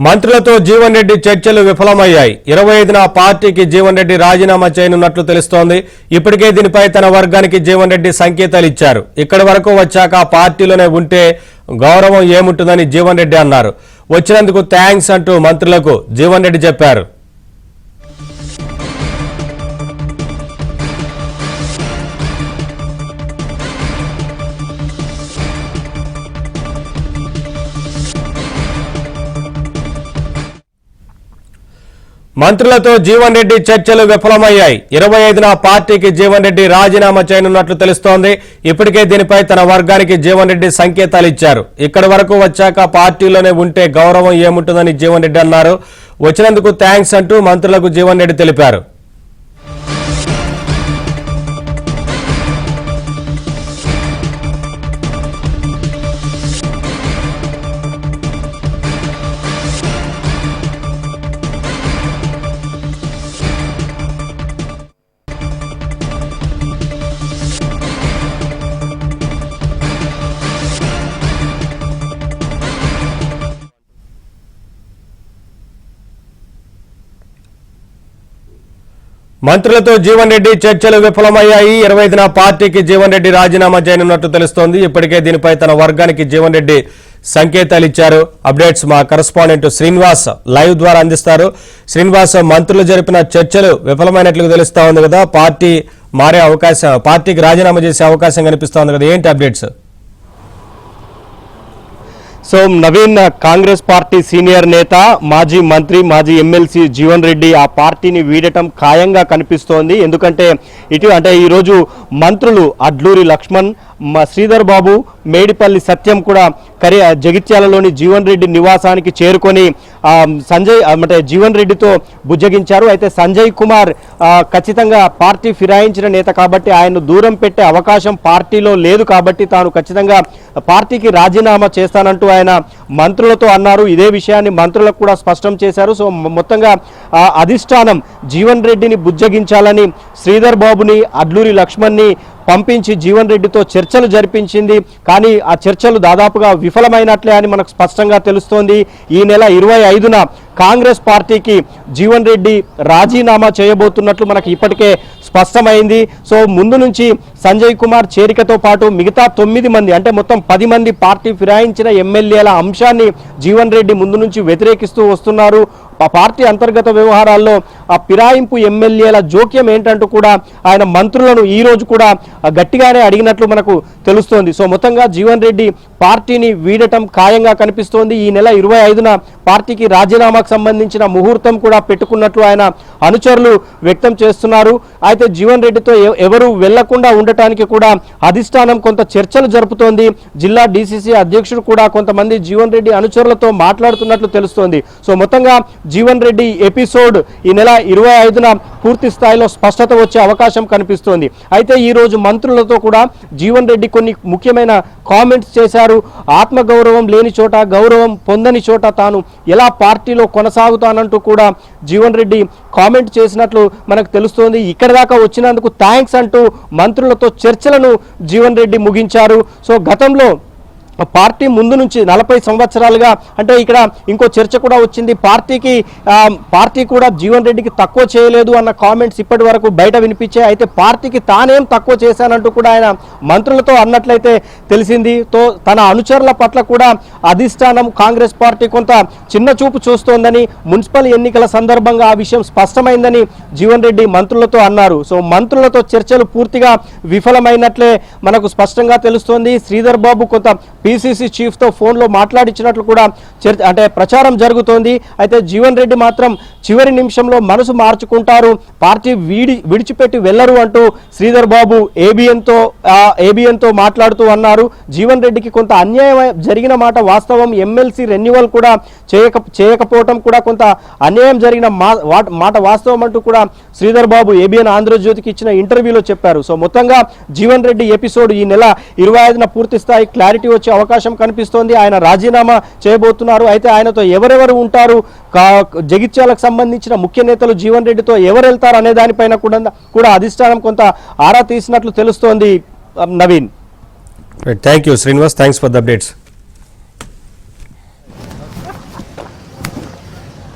మంత్రులతో జీవన్ రెడ్డి చర్చలు విఫలమయ్యాయి. 25న పార్టీకి జీవన్ రెడ్డి రాజీనామా చేయనున్నట్లు తెలుస్తోంది. ఇప్పటికే దీనిపై తన వర్గానికి జీవన్ రెడ్డి సంకేతాలు ఇచ్చారు. ఇక్కడి వరకు వచ్చాక పార్టీలోనే ఉంటే గౌరవం ఏముంటుందని జీవన్ రెడ్డి అన్నారు. వచ్చినందుకు థ్యాంక్స్ అంటూ మంత్రులకు జీవన్ రెడ్డి చెప్పారు. మంత్రులతో జీవన్ రెడ్డి చర్చలు విఫలమయ్యాయి. 25న పార్టీకి జీవన్ రెడ్డి రాజీనామా చేయనున్నట్లు తెలుస్తోంది. ఇప్పటికే దీనిపై తన వర్గానికి జీవన్ రెడ్డి సంకేతాలు ఇచ్చారు. ఇక్కడి వరకు వచ్చాక పార్టీలోనే ఉంటే గౌరవం ఏముంటుందని జీవన్ రెడ్డి అన్నారు. వచ్చినందుకు థ్యాంక్స్ అంటూ మంత్రులకు జీవన్ రెడ్డి తెలిపారు. మంత్రులతో జీవన్ రెడ్డి చర్చలు విఫలమయ్యాయి. 25న పార్టీకి జీవన్ రెడ్డి రాజీనామా చేయనున్నట్టు తెలుస్తోంది. ఇప్పటికే దీనిపై తన వర్గానికి జీవన్ రెడ్డి సంకేతాలు ఇచ్చారు. అప్డేట్స్ మా కరెస్పాండెంట్ శ్రీనివాస్ లైవ్ ద్వారా అందిస్తారు. శ్రీనివాస్, మంత్రులు జరిపిన చర్చలు విఫలమైనట్లు తెలుస్తా ఉంది కదా, పార్టీకి రాజీనామా చేసే అవకాశం కనిపిస్తోంది కదా, ఏంటి updates? So Naveen, Congress party senior నేత, మాజీ మంత్రి, మాజీ ఎమ్మెల్సీ జీవన్ రెడ్డి ఆ పార్టీని వీడటం ఖాయంగా కనిపిస్తోంది. ఎందుకంటే ఈరోజు మంత్రులు అడ్లూరి లక్ష్మణ్, శ్రీధర్ బాబు, మేడిపల్లి సత్యం కూడా జగిత్యాలలోని జీవన్ రెడ్డి నివాసానికి చేరుకొని జీవన్ రెడ్డితో బుజ్జగించారు. అయితే సంజయ్ కుమార్ ఖచ్చితంగా పార్టీ ఫిరాయించిన నేత కాబట్టి ఆయన్ను దూరం పెట్టే అవకాశం పార్టీలో లేదు కాబట్టి తాను ఖచ్చితంగా పార్టీకి రాజీనామా చేస్తానంటూ ఆయన మంత్రులతో అన్నారు. ఇదే విషయాన్ని మంత్రులకు కూడా స్పష్టం చేశారు. సో మొత్తంగా అధిష్టానం జీవన్ రెడ్డిని బుజ్జగించాలని శ్రీధర్ బాబుని, అడ్లూరి లక్ష్మణ్ని పంపించి జీవన్ రెడ్డితో చర్చలు జరిపించింది. కానీ ఆ చర్చలు దాదాపుగా విఫలమైనట్లే అని మనకు స్పష్టంగా తెలుస్తోంది. ఈ నెల 25న కాంగ్రెస్ పార్టీకి జీవన్ రెడ్డి రాజీనామా చేయబోతున్నట్లు మనకు ఇప్పటికే స్పష్టమైంది. సో ముందు నుంచి సంజయ్ కుమార్ చేరికతో పాటు మిగతా 9 మంది అంటే మొత్తం 10 మంది పార్టీ ఫిరాయించిన ఎమ్మెల్యేల అంశాన్ని జీవన్ రెడ్డి ముందు నుంచి వ్యతిరేకిస్తూ వస్తున్నారు. పార్టీ అంతర్గత వ్యవహారాల్లో ఆ ఫిరాయింపు ఎమ్మెల్యేల జోక్యం ఏంటంటూ కూడా ఆయన మంత్రులను ఈ రోజు కూడా గట్టిగానే అడిగినట్లు మనకు తెలుస్తోంది. సో మొత్తంగా జీవన్ రెడ్డి పార్టీని వీడటం ఖాయంగా కనిపిస్తోంది. ఈ నెల 25న పార్టీకి రాజీనామాకు సంబంధించిన ముహూర్తం కూడా పెట్టుకున్నట్లు ఆయన అనుచరులు వ్యక్తం చేస్తున్నారు. అయితే జీవన్ రెడ్డితో ఎవరు వెళ్లకుండా ఉండటానికి కూడా అధిష్టానం కొంత చర్చలు జరుపుతోంది. జిల్లా డీసీసీ అధ్యక్షుడు కూడా కొంతమంది జీవన్ రెడ్డి అనుచరులతో మాట్లాడుతున్నట్లు తెలుస్తోంది. సో మొత్తంగా జీవన్ రెడ్డి ఎపిసోడ్ ఈ నెల 25న పూర్తి స్థాయిలో స్పష్టత వచ్చే అవకాశం కనిపిస్తోంది. అయితే ఈ రోజు మంత్రులతో కూడా జీవన్ రెడ్డి కొన్ని ముఖ్యమైన కామెంట్స్ చేశారు. ఆత్మగౌరవం లేని చోట, గౌరవం పొందని చోట తాను ఎలా పార్టీలో కొనసాగుతానంటూ కూడా జీవన్ రెడ్డి కామెంట్ చేసినట్లు మనకు తెలుస్తోంది. ఇక్కడ దాకా వచ్చినందుకు థ్యాంక్స్ అంటూ మంత్రులతో చర్చలను జీవన్ రెడ్డి ముగించారు. సో గతంలో పార్టీ ముందు నుంచి 40 సంవత్సరాలుగా అంటే ఇక్కడ ఇంకో చర్చ కూడా వచ్చింది. పార్టీ కూడా జీవన్ రెడ్డికి తక్కువ చేయలేదు అన్న కామెంట్స్ ఇప్పటి వరకు బయట వినిపించాయి. అయితే పార్టీకి తానేం తక్కువ చేశానంటూ కూడా ఆయన మంత్రులతో అన్నట్లయితే తెలిసింది. తన అనుచరుల పట్ల కూడా అధిష్టానం కాంగ్రెస్ పార్టీ కొంత చిన్న చూపు చూస్తోందని, మున్సిపల్ ఎన్నికల సందర్భంగా ఆ విషయం స్పష్టమైందని జీవన్ రెడ్డి మంత్రులతో అన్నారు. సో మంత్రులతో చర్చలు పూర్తిగా విఫలమైనట్లే మనకు స్పష్టంగా తెలుస్తోంది. శ్రీధర్ బాబు కొంత పీసీసీ చీఫ్తో ఫోన్లో మాట్లాడించినట్లు కూడా ప్రచారం జరుగుతోంది. అయితే జీవన్ రెడ్డి మాత్రం చివరి నిమిషంలో మనసు మార్చుకుంటారు, పార్టీ విడిచిపెట్టి వెళ్లరు అంటూ శ్రీధర్ బాబు ఏబిఎన్తో మాట్లాడుతూ అన్నారు. జీవన్ రెడ్డికి కొంత అన్యాయం జరిగిన మాట వాస్తవం. ఎమ్మెల్సీ రెన్యువల్ కూడా చేయకపోవటం కూడా కొంత అన్యాయం జరిగిన మాట వాస్తవం అంటూ కూడా శ్రీధర్ బాబు ఏబిఎన్ ఆంధ్రజ్యోతికి ఇచ్చిన ఇంటర్వ్యూలో చెప్పారు. సో మొత్తంగా జీవన్ రెడ్డి ఎపిసోడ్ ఈ నెల 25న పూర్తి స్థాయి క్లారిటీ వచ్చే అవకాశం కనిపిస్తోంది. ఆయన రాజీనామా చేయబోతున్నారు. అయితే ఆయనతో ఎవరెవరు ఉంటారు, జగిత్యాలకు సంబంధించిన ముఖ్య నేతలు జీవన్ రెడ్డితో ఎవరు వెళ్తారు అనే దానిపైన కూడా అధిష్టానం కొంత ఆరా తీసినట్లు తెలుస్తోంది. Naveen, thank you Srinivas, thanks for the updates.